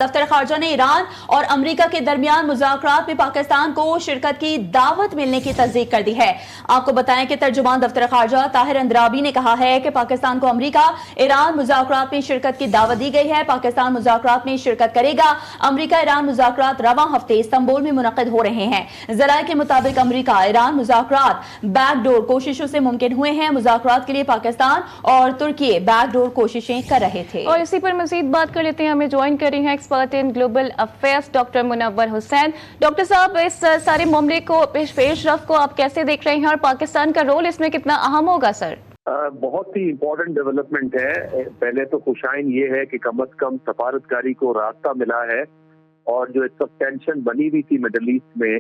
دفتر خارجہ نے ایران اور امریکہ کے درمیان مذاکرات میں پاکستان کو شرکت کی دعوت ملنے کی تصدیق کر دی ہے۔ آپ کو بتائیں کہ ترجمان دفتر خارجہ طاہر اندرابی نے کہا ہے کہ پاکستان کو امریکہ ایران مذاکرات میں شرکت کی دعوت دی گئی ہے۔ پاکستان مذاکرات میں شرکت کرے گا۔ امریکہ ایران مذاکرات رواں ہفتے استنبول میں منعقد ہو رہے ہیں۔ ذرائع کے مطابق امریکہ ایران مذاکرات بیک ڈور کوششوں سے ممکن ہوئے ہیں۔ مذاکرات کے لیے پاکستان اور ترکی بیک ڈور کوششیں کر رہے تھے۔ اور اسی پر مزید بات کر لیتے ہیں، ہمیں جوائن کر رہی ہیں expert in global affairs doctor Munawar Hussain. Doctor صاحب، اس سارے معاملے کو پیش رفت کو آپ کیسے دیکھ رہے ہیں اور پاکستان کا رول اس میں کتنا اہم ہوگا سر؟ بہت ہی امپورٹنٹ ڈیولپمنٹ ہے۔ پہلے تو خوشائن یہ ہے کہ کم از کم سفارتکاری کو راستہ ملا ہے، اور جو ایک سب ٹینشن بنی ہوئی تھی مڈل ایسٹ میں،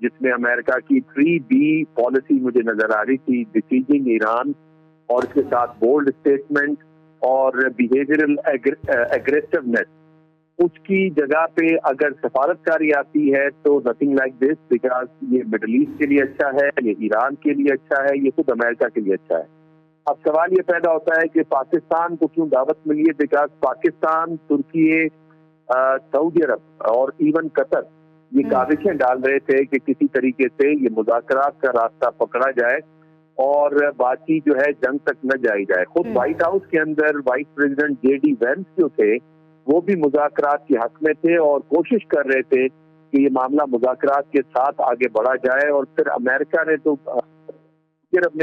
جس میں امریکہ کی 3B پالیسی مجھے نظر آ رہی تھی، ڈیسیجنگ ایران اور اس کے ساتھ بولڈ اسٹیٹمنٹ اور بیہیویئرل ایگریسونیس، اس کی جگہ پہ اگر سفارتکاری آتی ہے تو نتھنگ لائک دس، بیکاز یہ مڈل ایسٹ کے لیے اچھا ہے، یہ ایران کے لیے اچھا ہے، یہ خود امریکہ کے لیے اچھا ہے۔ اب سوال یہ پیدا ہوتا ہے کہ پاکستان کو کیوں دعوت ملی ہے؟ بیکاز پاکستان، ترکی، سعودی عرب اور ایون قطر یہ کاوشیں ڈال رہے تھے کہ کسی طریقے سے یہ مذاکرات کا راستہ پکڑا جائے اور بات چیت جو ہے جنگ تک نہ جائی جائے۔ خود وائٹ ہاؤس کے اندر وائس پریزیڈنٹ JD وینس جو تھے وہ بھی مذاکرات کے حق میں تھے اور کوشش کر رہے تھے کہ یہ معاملہ مذاکرات کے ساتھ آگے بڑھا جائے، اور پھر امریکہ نے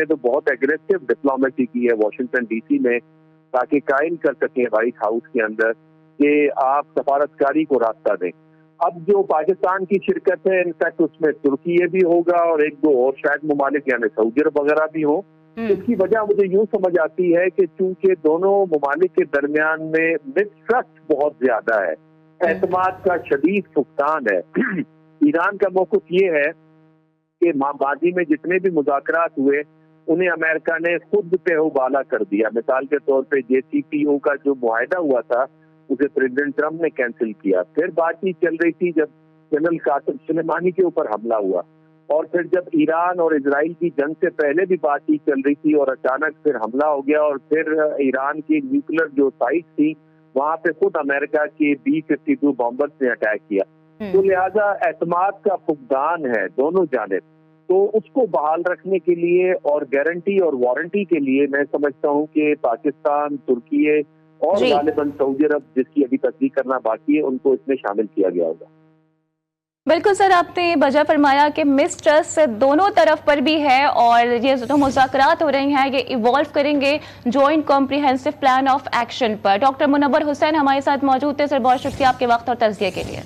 تو بہت ایگریسو ڈپلومیسی کی ہے واشنگٹن DC میں، تاکہ قائم کر سکیں وائٹ ہاؤس کے اندر کہ آپ سفارتکاری کو راستہ دیں۔ اب جو پاکستان کی شرکت ہے، انفیکٹ اس میں ترکی بھی ہوگا اور ایک دو اور شاید ممالک یعنی سعودی عرب وغیرہ بھی ہوں۔ اس کی وجہ مجھے یوں سمجھ آتی ہے کہ چونکہ دونوں ممالک کے درمیان میں مسٹرسٹ بہت زیادہ ہے، اعتماد کا شدید فقدان ہے۔ ایران کا موقف یہ ہے کہ ماضی میں جتنے بھی مذاکرات ہوئے انہیں امریکہ نے خود پہ بالا کر دیا۔ مثال کے طور پہ JCPOA کا جو معاہدہ ہوا تھا اسے پریزیڈنٹ ٹرمپ نے کینسل کیا۔ پھر بات چیت چل رہی تھی جب جنرل قاسم سلیمانی کے اوپر حملہ ہوا، اور پھر جب ایران اور اسرائیل کی جنگ سے پہلے بھی بات چیت چل رہی تھی اور اچانک پھر حملہ ہو گیا، اور پھر ایران کی نیوکلر جو سائٹ تھی وہاں پہ خود امریکہ کے B-52 بامبرز نے اٹیک کیا۔ تو لہٰذا اعتماد کا فقدان ہے دونوں جانب، تو اس کو بحال رکھنے کے لیے اور گارنٹی اور وارنٹی کے لیے میں سمجھتا ہوں کہ پاکستان، ترکی اور غالباً سعودی عرب، جس کی ابھی تصدیق کرنا باقی ہے، ان کو اس میں شامل کیا گیا ہوگا۔ بالکل سر، آپ نے بجا فرمایا کہ مسٹرسٹ دونوں طرف پر بھی ہے، اور یہ جو مذاکرات ہو رہے ہیں یہ ایوالو کریں گے joint comprehensive plan of action پر۔ ڈاکٹر منور حسین ہمارے ساتھ موجود تھے سر، بہت شکریہ آپ کے وقت اور تجزیے کے لیے۔